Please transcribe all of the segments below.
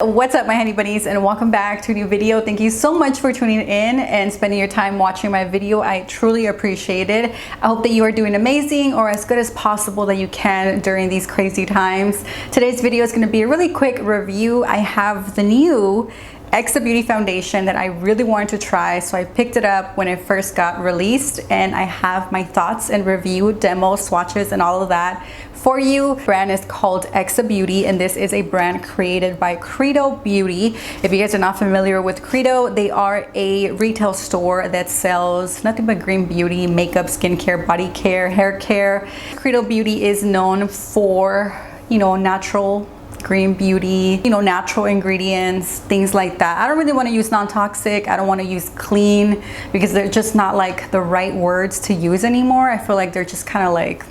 What's up, my honey bunnies, and welcome back to a new video. Thank you so much for tuning in and spending your time watching my video. I truly appreciate it. I hope that you are doing amazing or as good as possible that you can during these crazy times. Today's video is going to be a really quick review. I have the new EXA Beauty foundation that I really wanted to try, so I picked it up when it first got released, and I have my thoughts and review, demo, swatches, and all of that for you. The brand is called EXA Beauty, and this is a brand created by Credo Beauty. If you guys are not familiar with Credo, they are a retail store that sells nothing but green beauty, makeup, skincare, body care, hair care. Credo Beauty is known for, natural green beauty, natural ingredients, things like that. I don't really want to use non-toxic. I don't want to use clean because they're just not like the right words to use anymore. I feel like they're just kind of like,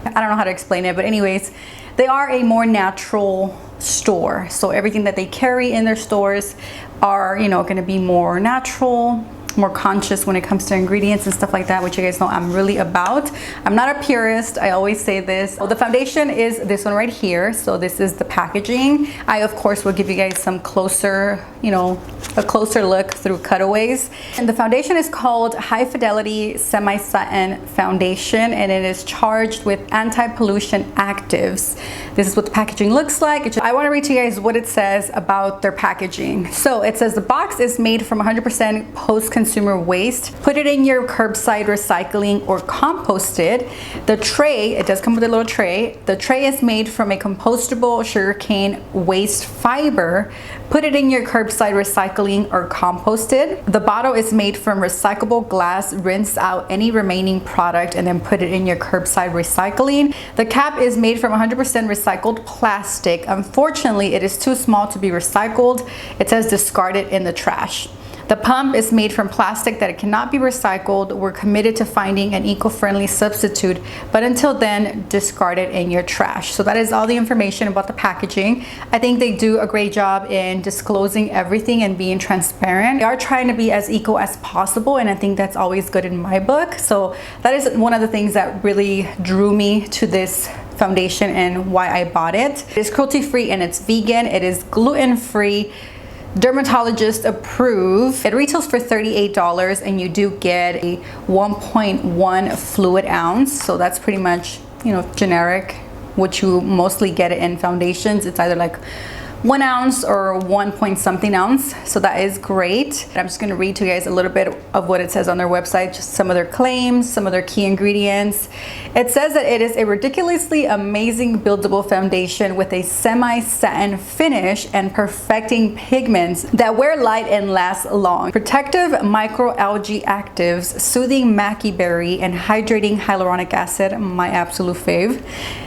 I don't know how to explain it, but anyways, they are a more natural store. So everything that they carry in their stores are, going to be more natural, more conscious when it comes to ingredients and stuff like that, which you guys know I'm really about. I'm not a purist, I always say this. The foundation is this one right here. So this is the packaging. I of course will give you guys some closer, a closer look through cutaways. And the foundation is called High Fidelity Semi-Satin Foundation, and it is charged with anti-pollution actives. This is what the packaging looks like. I want to read to you guys what it says about their packaging. So it says the box is made from 100% post-consumer waste. Put it in your curbside recycling or compost it. The tray, it does come with a little tray. The tray is made from a compostable sugarcane waste fiber. Put it in your curbside recycling or compost it. The bottle is made from recyclable glass. Rinse out any remaining product and then put it in your curbside recycling. The cap is made from 100% recycled plastic. Unfortunately, it is too small to be recycled. It says discard it in the trash. The pump is made from plastic that it cannot be recycled. We're committed to finding an eco-friendly substitute, but until then, discard it in your trash. So that is all the information about the packaging. I think they do a great job in disclosing everything and being transparent. They are trying to be as eco as possible, and I think that's always good in my book. So that is one of the things that really drew me to this foundation and why I bought it. It is cruelty-free and it's vegan. It is gluten-free, dermatologist approved. It retails for $38, and you do get a 1.1 fluid ounce. So that's pretty much, generic, what you mostly get it in foundations. It's either like 1 ounce or 1 point something ounce. So that is great. I'm just gonna read to you guys a little bit of what it says on their website, just some of their claims, some of their key ingredients. It says that it is a ridiculously amazing buildable foundation with a semi-satin finish and perfecting pigments that wear light and last long. Protective microalgae actives, soothing maki berry, and hydrating hyaluronic acid, my absolute fave,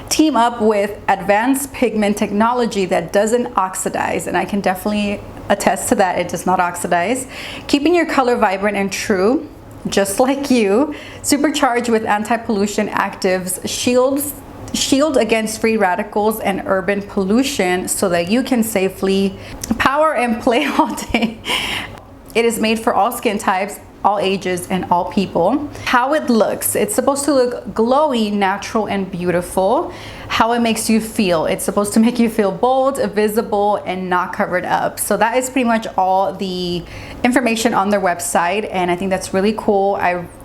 team up with advanced pigment technology that doesn't oxidize, and I can definitely attest to that. It does not oxidize, keeping your color vibrant and true, just like you. Supercharged with anti-pollution actives, shield against free radicals and urban pollution so that you can safely power and play all day. It is made for all skin types, all ages, and all people. How it looks, it's supposed to look glowy, natural, and beautiful. How it makes you feel, it's supposed to make you feel bold, visible, and not covered up. So that is pretty much all the information on their website, and I think that's really cool.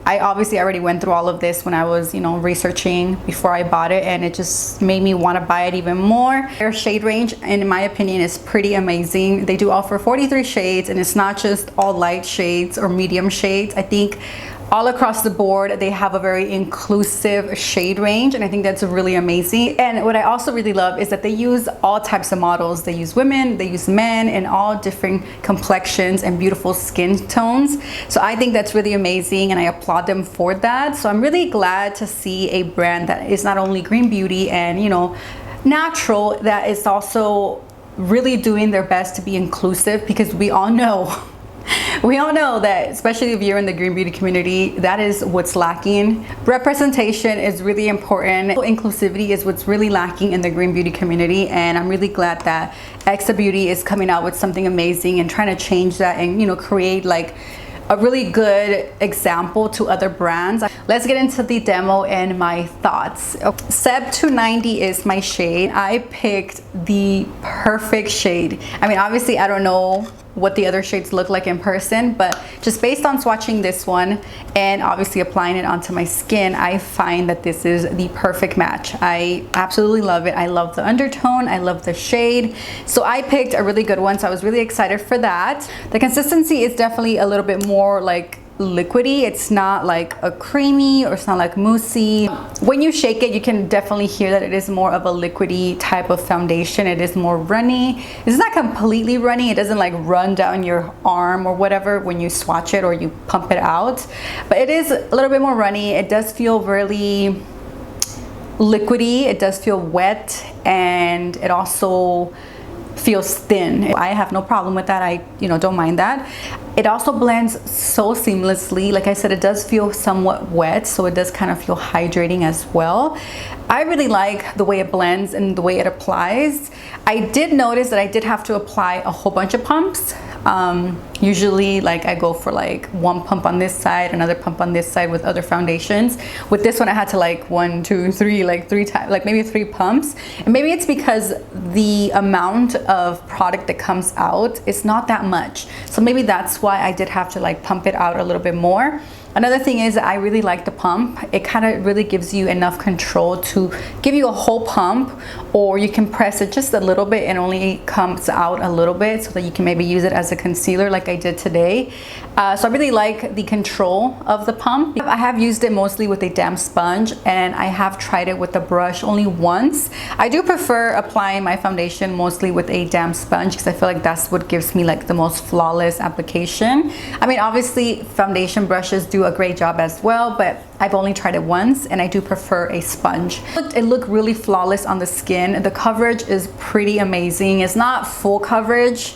I obviously already went through all of this when I was, researching before I bought it, and it just made me want to buy it even more. Their shade range, in my opinion, is pretty amazing. They do offer 43 shades, and it's not just all light shades or medium shades. I think all across the board, they have a very inclusive shade range, and I think that's really amazing. And what I also really love is that they use all types of models. They use women, they use men, and all different complexions and beautiful skin tones. So I think that's really amazing, and I applaud them for that. So I'm really glad to see a brand that is not only green beauty and, natural, that is also really doing their best to be inclusive, because we all know that, especially if you're in the green beauty community, that is what's lacking. Representation is really important. Inclusivity is what's really lacking in the green beauty community, and I'm really glad that EXA Beauty is coming out with something amazing and trying to change that and, create like a really good example to other brands. let's get into the demo and my thoughts. Seb 290 is my shade. I picked the perfect shade. I mean, obviously I don't know what the other shades look like in person, but just based on swatching this one and obviously applying it onto my skin, I find that this is the perfect match. I absolutely love it. I love the undertone, I love the shade, so I picked a really good one, so I was really excited for that. The consistency is definitely a little bit more like liquidy. It's not like a creamy, or it's not like moussey. When you shake it, you can definitely hear that it is more of a liquidy type of foundation. It is more runny. It's not completely runny. It doesn't like run down your arm or whatever when you swatch it or you pump it out, but it is a little bit more runny. It does feel really liquidy. It does feel wet, and it also feels thin. I have no problem with that. I don't mind that. It also blends so seamlessly. Like I said, it does feel somewhat wet, so it does kind of feel hydrating as well. I really like the way it blends and the way it applies. I did notice that I did have to apply a whole bunch of pumps. Usually like I go for like one pump on this side, another pump on this side with other foundations. With this one I had to like 1, 2, 3, like 3 times, like maybe 3 pumps. And maybe it's because the amount of product that comes out is not that much, so maybe that's why I did have to like pump it out a little bit more. Another thing is I really like the pump. It kind of really gives you enough control to give you a whole pump, or you can press it just a little bit and only comes out a little bit, so that you can maybe use it as a concealer like I did today. So I really like the control of the pump. I have used it mostly with a damp sponge, and I have tried it with a brush only once. I do prefer applying my foundation mostly with a damp sponge because I feel like that's what gives me like the most flawless application. I mean, obviously foundation brushes do a great job as well, but I've only tried it once, and I do prefer a sponge. It looked really flawless on the skin. The coverage is pretty amazing. It's not full coverage,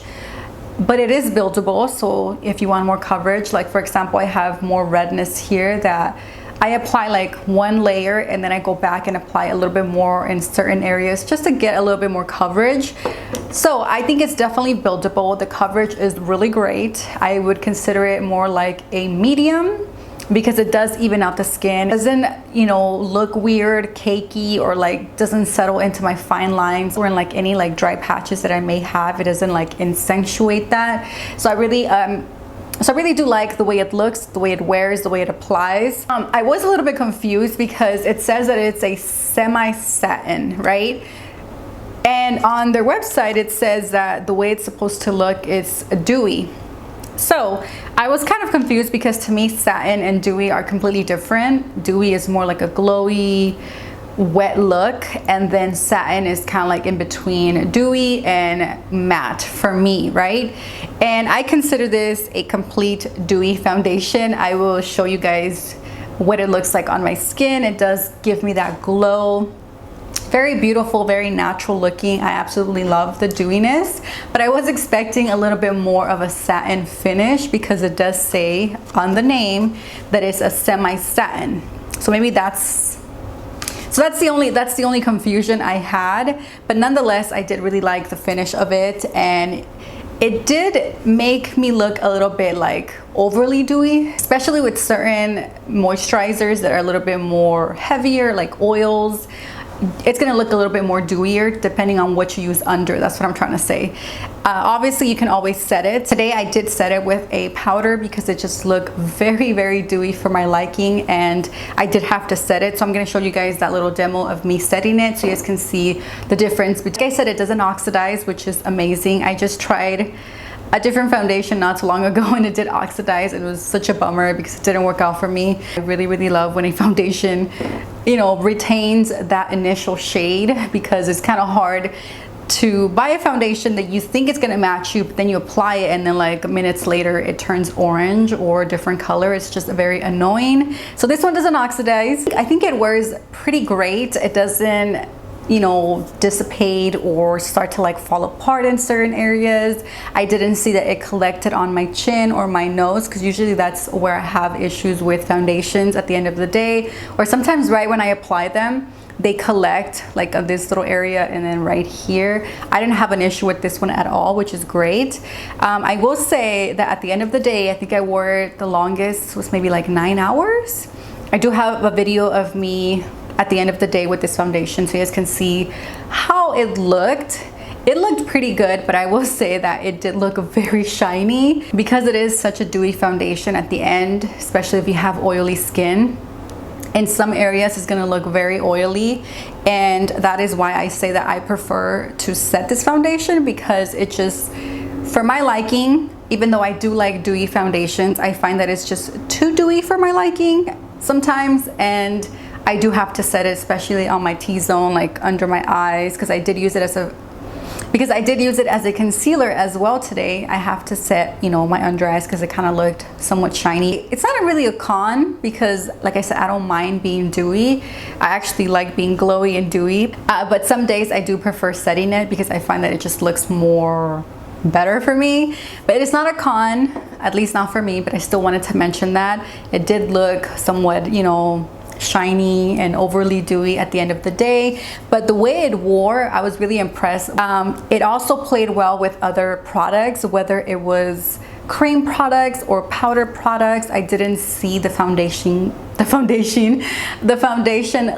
but it is buildable. So if you want more coverage, like for example, I have more redness here that I apply like one layer and then I go back and apply a little bit more in certain areas just to get a little bit more coverage. So I think it's definitely buildable. The coverage is really great. I would consider it more like a medium, because it does even out the skin. It doesn't, look weird, cakey, or like doesn't settle into my fine lines or in like any like dry patches that I may have. It doesn't like accentuate that. So I really do like the way it looks, the way it wears, the way it applies. I was a little bit confused because it says that it's a semi-satin, right? And on their website it says that the way it's supposed to look is dewy. So I was kind of confused because to me satin and dewy are completely different. Dewy is more like a glowy, wet look, and then satin is kind of like in between dewy and matte for me, right? And I consider this a complete dewy foundation. I will show you guys what it looks like on my skin. It does give me that glow. Very beautiful, very natural looking. I absolutely love the dewiness, but I was expecting a little bit more of a satin finish because it does say on the name that it's a semi-satin. So maybe that's the only confusion I had, but nonetheless I did really like the finish of it, and it did make me look a little bit like overly dewy, especially with certain moisturizers that are a little bit more heavier, like oils. It's gonna look a little bit more dewier depending on what you use under. That's what I'm trying to say. Obviously you can always set it. Today I did set it with a powder because it just looked very, very dewy for my liking, and I did have to set it. So I'm gonna show you guys that little demo of me setting it so you guys can see the difference. Like I said, it doesn't oxidize, which is amazing. I just tried a different foundation not too long ago and it did oxidize. It was such a bummer because it didn't work out for me. I really, really love when a foundation, retains that initial shade, because it's kind of hard to buy a foundation that you think it's gonna match you, but then you apply it and then like minutes later it turns orange or a different color. It's just very annoying. So this one doesn't oxidize. I think it wears pretty great. It doesn't dissipate or start to like fall apart in certain areas. I didn't see that it collected on my chin or my nose, because usually that's where I have issues with foundations at the end of the day, or sometimes right when I apply them they collect like on this little area and then right here. I didn't have an issue with this one at all, which is great. I will say that at the end of the day, I think I wore it the longest was maybe like 9 hours. I do have a video of me at the end of the day with this foundation, so you guys can see how it looked. It looked pretty good, but I will say that it did look very shiny because it is such a dewy foundation at the end, especially if you have oily skin. In some areas it's gonna look very oily, and that is why I say that I prefer to set this foundation, because it just, for my liking, even though I do like dewy foundations, I find that it's just too dewy for my liking sometimes, and I do have to set it, especially on my T-zone, like under my eyes, because I did use it as a concealer as well today. I have to set, you know, my under eyes because it kind of looked somewhat shiny. It's not really a con because, like I said, I don't mind being dewy. I actually like being glowy and dewy, but some days I do prefer setting it because I find that it just looks more better for me. But it's not a con, at least not for me, but I still wanted to mention that it did look somewhat, you know, shiny and overly dewy at the end of the day. But the way it wore, I was really impressed. It also played well with other products, whether it was cream products or powder products. I didn't see the foundation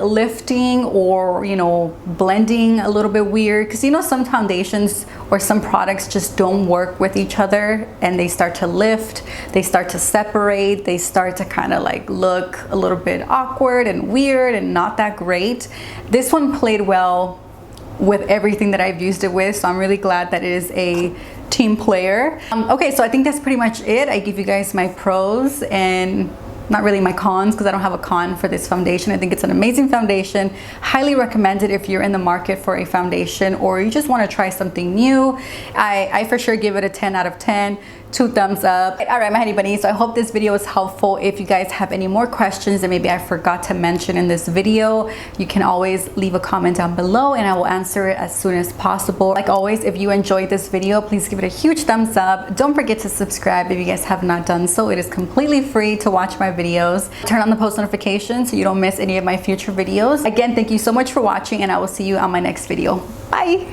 lifting or, you know, blending a little bit weird, because you know some foundations or some products just don't work with each other and they start to lift, they start to separate, they start to kind of like look a little bit awkward and weird and not that great. This one played well with everything that I've used it with, so I'm really glad that it is a team player. Okay, so I think that's pretty much it. I give you guys my pros and not really my cons, because I don't have a con for this foundation. I think it's an amazing foundation. Highly recommend it if you're in the market for a foundation or you just want to try something new. I for sure give it a 10 out of 10. 2 thumbs up. All right, my honey bunnies, so I hope this video was helpful. If you guys have any more questions that maybe I forgot to mention in this video, you can always leave a comment down below and I will answer it as soon as possible. Like always, if you enjoyed this video, please give it a huge thumbs up. Don't forget to subscribe if you guys have not done so. It is completely free to watch my videos. Turn on the post notifications so you don't miss any of my future videos. Again, thank you so much for watching and I will see you on my next video. Bye.